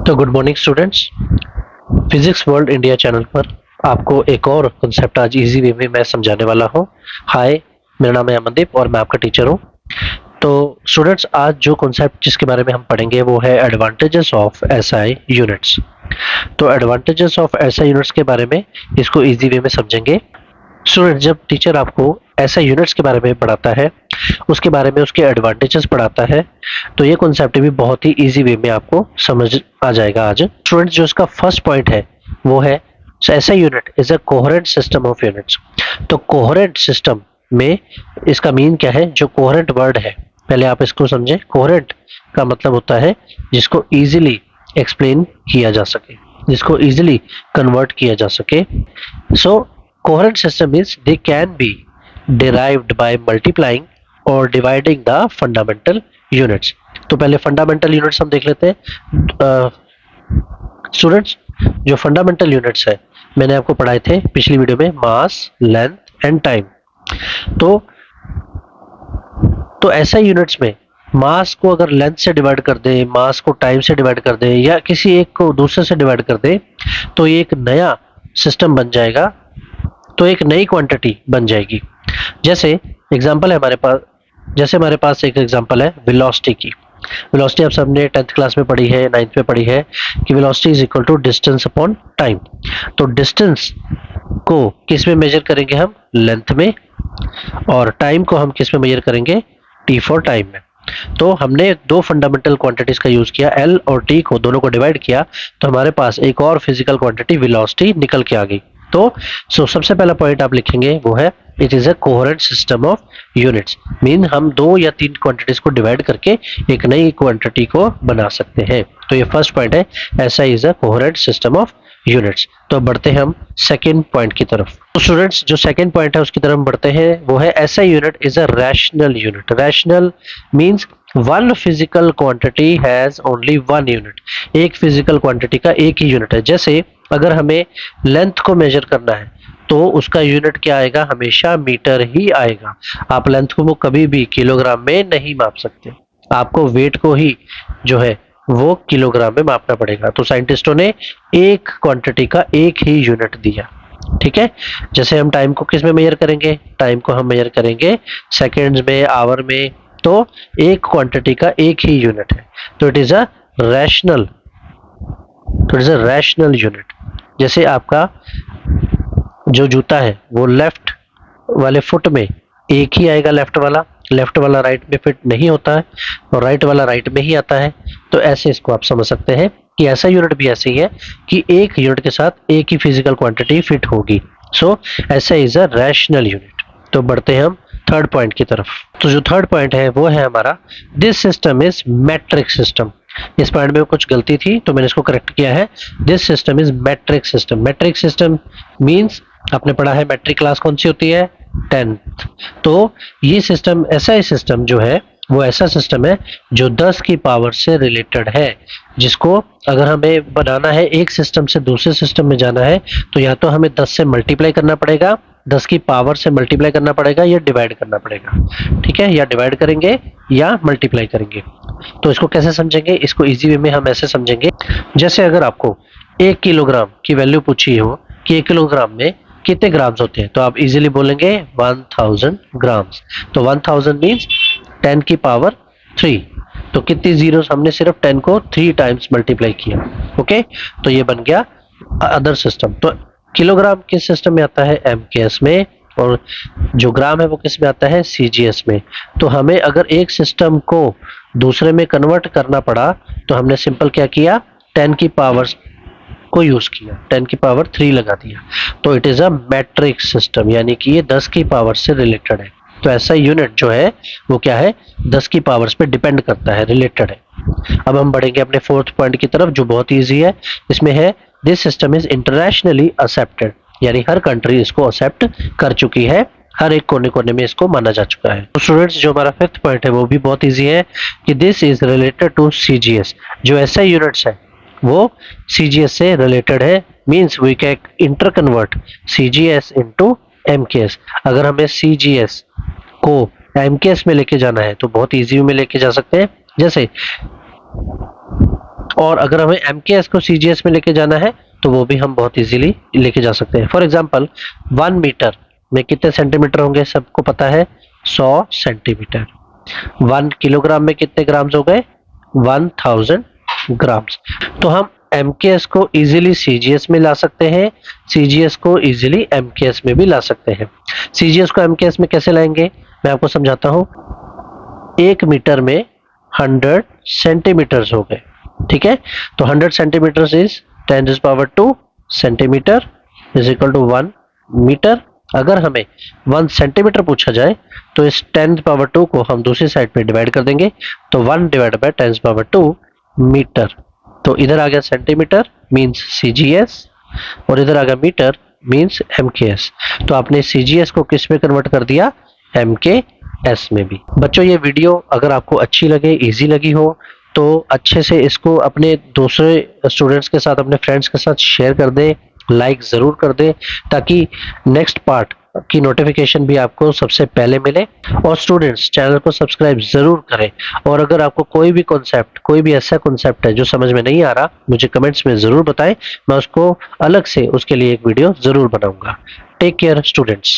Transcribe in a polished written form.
तो good morning students. Physics world India channel पर आपको एक और कॉन्सेप्ट आज इजी वे में मैं समझाने वाला हूँ। हाय, मेरा नाम है अमनदीप और मैं आपका टीचर हूँ। तो स्टूडेंट्स, आज जो कॉन्सेप्ट जिसके बारे में हम पढ़ेंगे वो है एडवांटेजेस ऑफ एसआई यूनिट्स। तो एडवांटेजेस ऑफ एसआई यूनिट्स के बारे में इसको इजी वे में समझेंगे। स्टूडेंट, जब टीचर आपको एसआई यूनिट्स के बारे में पढ़ाता है, उसके बारे में उसके एडवांटेजेस पढ़ाता है, तो ये कॉन्सेप्ट भी बहुत ही इजी वे में आपको समझ आ जाएगा आज। स्टूडेंट, जो इसका फर्स्ट पॉइंट है वो है SI unit is a coherent system of units. तो कोहेरेंट सिस्टम में इसका मीन क्या है? जो कोहेरेंट वर्ड है, पहले आप इसको समझें। कोहेरेंट का मतलब होता है जिसको इजीली एक्सप्लेन किया जा सके, जिसको इजीली कन्वर्ट किया जा सके। So coherent system is they can be derived by multiplying और dividing the fundamental units। तो पहले फंडामेंटल यूनिट्स हम देख लेते हैं। स्टूडेंट्स, जो फंडामेंटल यूनिट्स है मैंने आपको पढ़ाए थे पिछली वीडियो में, मास, लेंथ एंड टाइम। तो ऐसा यूनिट्स में मास को अगर लेंथ से डिवाइड कर दे, मास को टाइम से डिवाइड कर दे, या किसी एक को दूसरे से डिवाइड कर दे, तो ये एक नया सिस्टम बन जाएगा, तो एक नई क्वांटिटी बन जाएगी। जैसे एग्जांपल है हमारे पास एक एग्जांपल है वेलोसिटी की। वेलोसिटी आप सबने 10th क्लास में पढ़ी है, 9th में पढ़ी है कि velocity is equal to distance upon time. तो डिस्टेंस को किस में मेजर करेंगे हम? लेंथ में। और टाइम को हम किस में मेजर करेंगे? टी फॉर टाइम में। तो हमने दो फंडामेंटल क्वांटिटीज का यूज किया, एल और टी को, दोनों को डिवाइड किया, तो हमारे पास एक और फिजिकल क्वांटिटी वेलोसिटी निकल के आ गई। तो सबसे पहला पॉइंट आप लिखेंगे वो है it is a coherent system of units. Mean हम दो या तीन क्वांटिटीज को डिवाइड करके एक नई क्वांटिटी को बना सकते हैं। तो ये फर्स्ट पॉइंट है, ऐसा is a coherent system of units. तो बढ़ते हैं हम सेकेंड पॉइंट की तरफ। तो स्टूडेंट्स, जो सेकेंड पॉइंट है उसकी तरफ बढ़ते हैं, वो है ऐसा unit is a rational unit. Rational means one physical quantity has only one unit. एक फिजिकल क्वांटिटी का एक ही यूनिट है। जैसे अगर हमें लेंथ को मेजर करना है तो उसका यूनिट क्या आएगा? हमेशा मीटर ही आएगा। आप लेंथ को कभी भी किलोग्राम में नहीं माप सकते, आपको वेट को ही जो है वो किलोग्राम में मापना पड़ेगा। तो साइंटिस्टों ने एक क्वांटिटी का एक ही यूनिट दिया। ठीक है। जैसे हम टाइम को किस में मेजर करेंगे? टाइम को हम मेजर करेंगे सेकेंड्स में, आवर में। तो एक क्वांटिटी का एक ही यूनिट है, तो it is a rational, unit. जैसे आपका जो जूता है वो लेफ्ट वाले फुट में एक ही आएगा, लेफ्ट वाला राइट में फिट नहीं होता है और राइट वाला राइट में ही आता है। तो ऐसे इसको आप समझ सकते हैं कि ऐसा यूनिट भी ऐसे ही है कि एक यूनिट के साथ एक ही फिजिकल क्वांटिटी फिट होगी। सो ऐसा इज अ रैशनल यूनिट। तो बढ़ते हैं हम थर्ड पॉइंट की तरफ। तो जो थर्ड पॉइंट है वो है हमारा this system is matric system. इस पॉइंट में कुछ गलती थी तो मैंने इसको करेक्ट किया है। This system is matric system. Matric system means, आपने पढ़ा है मैट्रिक क्लास कौन सी होती है? 10th। तो ये सिस्टम, ऐसा ही सिस्टम जो है वो ऐसा सिस्टम है जो 10 की पावर से रिलेटेड है, जिसको अगर हमें बनाना है एक सिस्टम से दूसरे सिस्टम में जाना है तो या तो हमें 10 से मल्टीप्लाई करना पड़ेगा, 10 की पावर से मल्टीप्लाई करना पड़ेगा, या डिवाइड करना पड़ेगा। ठीक है, या डिवाइड करेंगे या मल्टीप्लाई करेंगे। तो इसको कैसे समझेंगे? इसको इजी वे में हम ऐसे समझेंगे, जैसे अगर आपको 1 किलोग्राम की वैल्यू पूछी हो कि 1 किलोग्राम में कितने ग्राम्स होते हैं, तो आप इजीली बोलेंगे 1000 ग्राम्स। तो 1000 मीन्स 10 की पावर 3। तो कितनी जीरोस? हमने सिर्फ 10 को 3 टाइम्स मल्टीप्लाई किया। ओके, तो ये बन गया अदर सिस्टम। तो किलोग्राम किस सिस्टम में आता है? एमकेएस में। और जो ग्राम है वो किस में आता है? सीजीएस में। तो हमें अगर एक सिस्टम को दूसरे में कन्वर्ट करना पड़ा तो हमने सिंपल क्या किया? 10 की पावर को यूज किया, 10 की पावर 3 लगा दिया। तो it is a matric system, यानी कि ये 10 की पावर से रिलेटेड है। तो ऐसा यूनिट जो है वो क्या है? 10 की पावर्स पे डिपेंड करता है, रिलेटेड है। अब हम बढ़ेंगे अपने फोर्थ पॉइंट की तरफ, जो बहुत ईजी है। इसमें है this system is internationally accepted, यानी हर कंट्री इसको एक्सेप्ट कर चुकी है, हर एक कोने कोने में इसको माना जा चुका है। तो स्टूडेंट्स, जो हमारा फिफ्थ पॉइंट है वो भी बहुत ईजी है कि this is related to CGS. जो ऐसा यूनिट्स है वो सीजीएस से रिलेटेड है। Means we can interconvert CGS into MKS. अगर हमें सीजीएस को एमकेएस में लेके जाना है तो बहुत इजी में लेके जा सकते हैं। जैसे और अगर हमें MKS को CGS में लेके जाना है तो वो भी हम बहुत इजीली लेके जा सकते हैं। फॉर एग्जांपल 1 मीटर में कितने सेंटीमीटर होंगे, सबको पता है 100 सेंटीमीटर। 1 किलोग्राम में कितने ग्राम्स हो गए, 1000 ग्राम्स। तो हम MKS को इजीली CGS में ला सकते हैं, CGS को इजीली MKS में भी ला सकते हैं। CGS को MKS में कैसे लाएंगे, मैं आपको समझाता हूँ। 1 मीटर में 100 सेंटीमीटर्स हो गए, ठीक है। तो 100 centimetres is 10⁻² centimetre is equal to 1 metre. अगर हमें 1 सेंटीमीटर पूछा जाए तो इस 10⁻² को हम दूसरी साइड पे डिवाइड कर देंगे, तो 1 डिवाइड बाय 10⁻² मीटर। तो इधर आ गया सेंटीमीटर मींस CGS और इधर आ गया मीटर मींस MKS। तो आपने CGS को किस में कन्वर्ट कर दिया, MKS में भी। बच्चों ये वीडियो अगर आपको अच्छी लगे, इजी लगी हो, तो अच्छे से इसको अपने दूसरे स्टूडेंट्स के साथ, अपने फ्रेंड्स के साथ शेयर कर दें, लाइक ज़रूर कर दें, ताकि नेक्स्ट पार्ट की नोटिफिकेशन भी आपको सबसे पहले मिले। और स्टूडेंट्स चैनल को सब्सक्राइब ज़रूर करें। और अगर आपको कोई भी कॉन्सेप्ट, कोई भी ऐसा कॉन्सेप्ट है जो समझ में नहीं आ रहा, मुझे कमेंट्स में ज़रूर बताएं, मैं उसको अलग से उसके लिए एक वीडियो ज़रूर बनाऊंगा। Take care students.